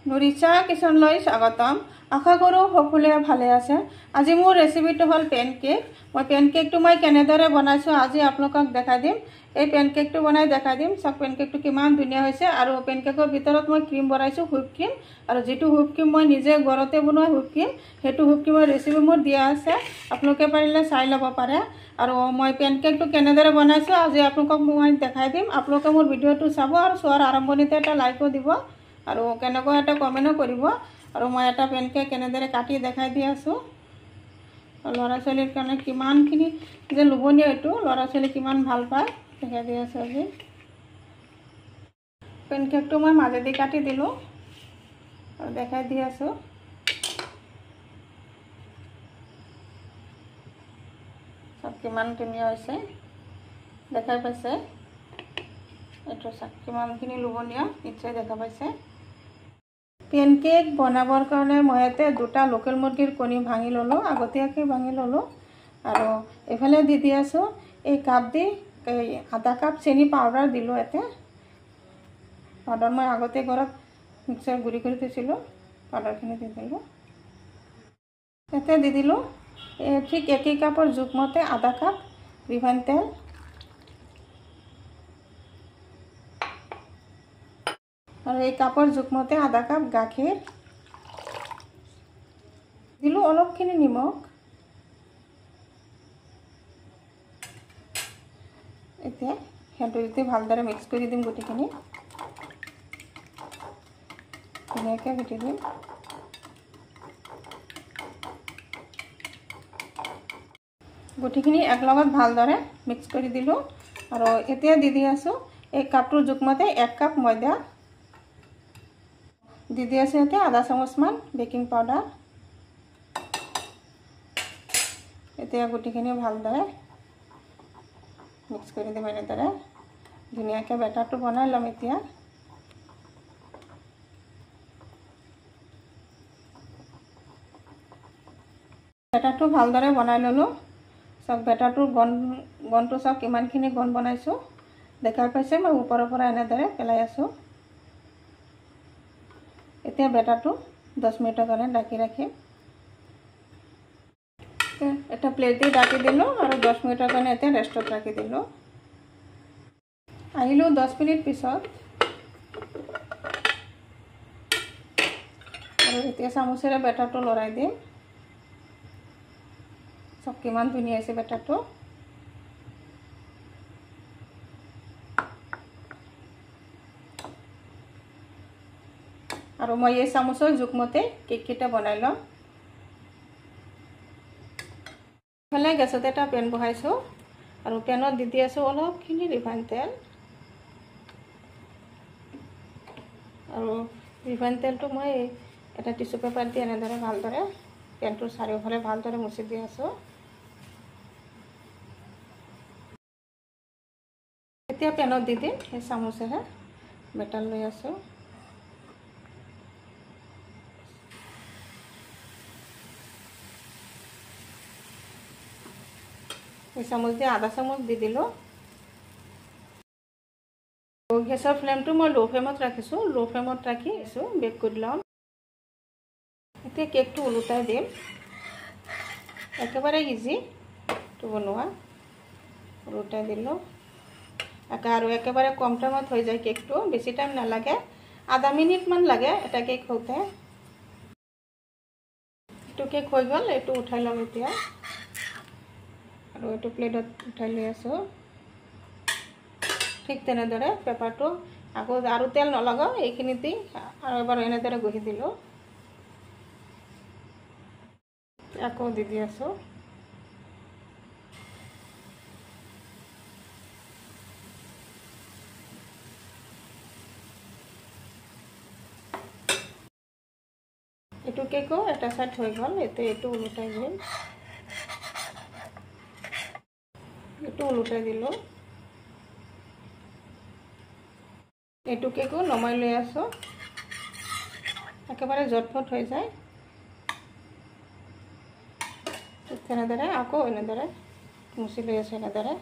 নুৰিছা কিচেনলৈ স্বাগতম। আশা কৰোঁ সকলোৱে ভালে আছে। আজি মোৰ ৰেচিপিটো হ'ল পেনকেক। মই পেনকেকটো কেনেদৰে বনাইছোঁ আজি আপোনালোকক দেখাই দিম। এই পেনকেকটো বনাই দেখাই দিম। চাওক পেনকেকটো কিমান ধুনীয়া হৈছে। আৰু পেনকেকৰ ভিতৰত মই ক্ৰীম বনাইছোঁ, হুইপ ক্ৰীম। আৰু যিটো হুইপ ক্ৰীম মই নিজে ঘৰতে বনোৱা হুইপ ক্ৰীম, সেইটো হুইপ ক্ৰীমৰ ৰেচিপি মোৰ দিয়া আছে, আপোনালোকে পাৰিলে চাই ল'ব পাৰে। আৰু মই পেনকেকটো কেনেদৰে বনাইছোঁ আজি আপোনালোকক মই দেখাই দিম। আপোনালোকে মোৰ ভিডিঅ'টো চাব আৰু চোৱাৰ আৰম্ভণিতে এটা লাইকো দিব আৰু কেনেকুৱা এটা কমেণ্টো কৰিব। আৰু মই এটা পেনকেক কেনেদৰে কাটি দেখাই দি আছোঁ। ল'ৰা ছোৱালীৰ কাৰণে কিমানখিনি যে লোভনীয়, এইটো ল'ৰা ছোৱালী কিমান ভাল পায় দেখাই দি আছোঁ। আজি পেনকেকটো মই মাজেদি কাটি দিলোঁ আৰু দেখাই দি আছোঁ। চব কিমান ধুনীয়া হৈছে দেখাই পাইছে। এইটো চাওক কিমানখিনি লোভনীয়, নিশ্চয় দেখা পাইছে। পেনকেক বনাবৰ কাৰণে মই ইয়াতে 2টা লোকেল মুৰ্গীৰ কণী ভাঙি ল'লোঁ, আগতীয়াকৈ ভাঙি ল'লোঁ। আৰু এইফালে দি আছোঁ এই কাপ দি আধা কাপ চেনি পাউডাৰ দিলোঁ। ইয়াতে পাউডাৰ মই আগতে ঘৰত মিক্সাৰ গুড়ি কৰি থৈছিলোঁ, পাউডাৰখিনি দি দিলোঁ। ইয়াতে দি দিলোঁ ঠিক একেই কাপৰ জোখমতে আধা কাপ ৰিফাইন তেল, আৰু এই কাপৰ জোখমতে আধা কাপ গাখীৰ দিলোঁ, অলপখিনি নিমখ। এতিয়া সেইটো ভালদৰে মিক্স কৰি দিম। গোটেইখিনি ধুনীয়াকৈ গুটি দিম। গুটিখিনি একলগত ভালদৰে মিক্স কৰি দিলোঁ। আৰু এতিয়া দি আছোঁ এই কাপটোৰ জোখমতে 1 কাপ ময়দা, দি আছোঁ ইয়াতে আধা চামুচমান বেকিং পাউডাৰ। এতিয়া গুটিখিনি ভালদৰে মিক্স কৰি দিম। এনেদৰে ধুনীয়াকৈ বেটাৰটো বনাই ল'ম। এতিয়া বেটাৰটো ভালদৰে বনাই ল'লোঁ। চাওক বেটাৰটোৰ গন্ধটো চাওক কিমানখিনি গন্ধ বনাইছোঁ দেখাই পাইছে। মই ওপৰৰ পৰা এনেদৰে পেলাই আছোঁ। এতিয়া বেটাৰটো 10 মিনিটৰ কাৰণে ঢাকি ৰাখিম। এটা প্লেট দি ঢাকি দিলোঁ আৰু 10 মিনিটৰ কাৰণে এতিয়া ৰেষ্টত ৰাখি দিলোঁ। আহিলোঁ 10 মিনিট পিছত আৰু এতিয়া চামুচেৰে বেটাৰটো লৰাই দিম। চব কিমান ধুনীয়া হৈছে বেটাৰটো। আৰু মই এই চামুচৰ জোখমতে কেককেইটা বনাই ল'ম। ইফালে গেছতে এটা পেন বহাইছোঁ আৰু পেনত দি আছোঁ অলপখিনি ৰিফাইন তেল। আৰু ৰিফাইন তেলটো মই এটা টিচু পেপাৰ দি এনেদৰে ভালদৰে পেনটোৰ চাৰিওফালে ভালদৰে মুচি দি আছোঁ। এতিয়া পেনত দি দিম সেই চামুচেৰে বেটাৰ লৈ আছোঁ। এই চামুচ দি আধা চামুচ দি দিলোঁ। গেছৰ ফ্লেমটো মই ল' ফ্লেমত ৰাখিছোঁ। ল' ফ্লেমত ৰাখি বেক কৰি ল'ম। এতিয়া কেকটো ওলোটাই দিম। একেবাৰে ইজিটো বনোৱা। ওলোটাই দিলোঁ আৰু একেবাৰে কম টাইমত হৈ যায় কেকটো, বেছি টাইম নালাগে, আধা মিনিটমান লাগে এটা কেক হওঁতে। এইটো কেক হৈ গ'ল, এইটো উঠাই ল'ম এতিয়া আৰু এইটো প্লেটত উঠাই লৈ আছোঁ। ঠিক তেনেদৰে পেপাৰটো আকৌ আৰু তেল নলগাওঁ, এইখিনিতে আৰু এবাৰ এনেদৰে ঘঁহি দিলোঁ। আকৌ দি আছোঁ। এইটো কেকো এটা চাইড হৈ গ'ল। এতিয়া এইটো ওলোটাই দিম। এইটো ওলোটাই দিলোঁ। এইটো কেকো নমাই লৈ আছোঁ। একেবাৰে জটফট হৈ যায়। ঠিক তেনেদৰে আকৌ এনেদৰে মুচি লৈ আছোঁ এনেদৰে।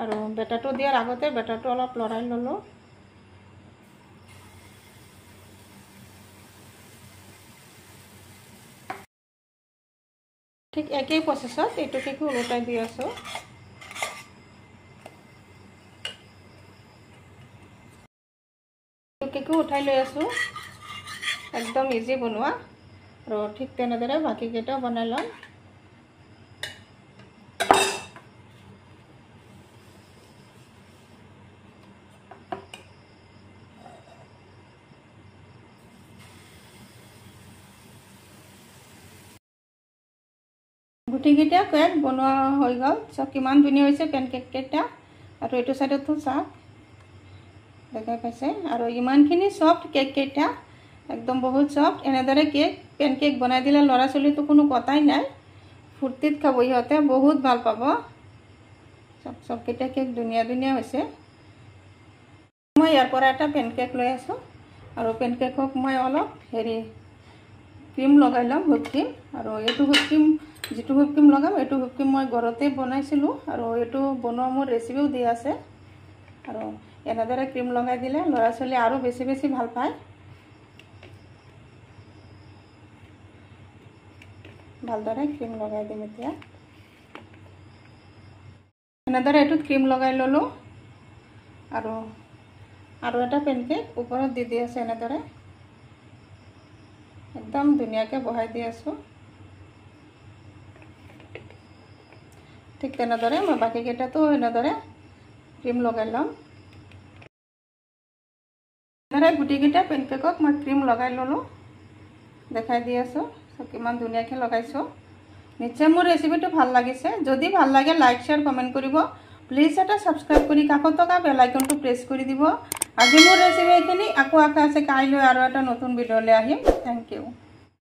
আৰু বেটাৰটো দিয়াৰ আগতে বেটাৰটো অলপ লৰাই ল'লোঁ। ঠিক একেই প্ৰচেছত এইটো কেকো ওলটাই দি আছোঁ। কেকো উঠাই লৈ আছোঁ, একদম ইজি বনোৱা। আৰু ঠিক তেনেদৰে বাকীকেইটাও বনাই ল'ম। গুটিকেইটা কেক বনোৱা হৈ গ'ল। চব কিমান ধুনীয়া হৈছে পেনকেককেইটা। আৰু এইটো চাইডতো চাওক, দেখাই পাইছে। আৰু ইমানখিনি চফ্ট কেককেইটা, একদম বহুত চফ্ট। এনেদৰে পেনকেক বনাই দিলে ল'ৰা ছোৱালীটো কোনো কথাই নাই, ফূৰ্তিত খাব সিহঁতে, বহুত ভাল পাব। চবকেইটা কেক ধুনীয়া ধুনীয়া হৈছে। মই ইয়াৰ পৰা এটা পেনকেক লৈ আছোঁ। আৰু পেনকেকক মই অলপ ক্ৰীম লগাই ল'ম, হুইপ ক্ৰীম। আৰু এইটো হুইপ ক্ৰীম, যিটো হুইপ ক্ৰীম লগাম, এইটো হুইপ ক্ৰীম মই ঘৰতে বনাইছিলোঁ। আৰু এইটো বনোৱা মোৰ ৰেচিপিও দিয়া আছে। আৰু এনেদৰে ক্ৰীম লগাই দিলে ল'ৰা ছোৱালী আৰু বেছি বেছি ভাল পায়। ভালদৰে ক্ৰীম লগাই দিম এতিয়া। এনেদৰে এইটোত ক্ৰীম লগাই ল'লোঁ। আৰু এটা পেনকেক ওপৰত দি আছে। এনেদৰে একদম ধুনীয়াকৈ বহাই দি আছোঁ। ঠিক তেনেদৰে মই বাকীকেইটাতো এনেদৰে ক্ৰীম লগাই ল'ম। এনেদৰে গুটিকেইটা পেনকেকক মই ক্ৰীম লগাই ল'লোঁ, দেখাই দি আছোঁ। কিমান ধুনীয়াকৈ লগাইছোঁ। নিশ্চয় মোৰ ৰেচিপিটো ভাল লাগিছে। যদি ভাল লাগে লাইক শ্বেয়াৰ কমেণ্ট কৰিব। প্লিজ এটা ছাবস্ক্ৰাইব কৰি কাষত থকা বেল আইকনটো প্ৰেছ কৰি দিব। আজি মোৰ ৰেচিপি এইখিনি। আকৌ আশা আছে কাইলৈ আৰু এটা নতুন ভিডিঅ'লৈ আহিম। Thank U.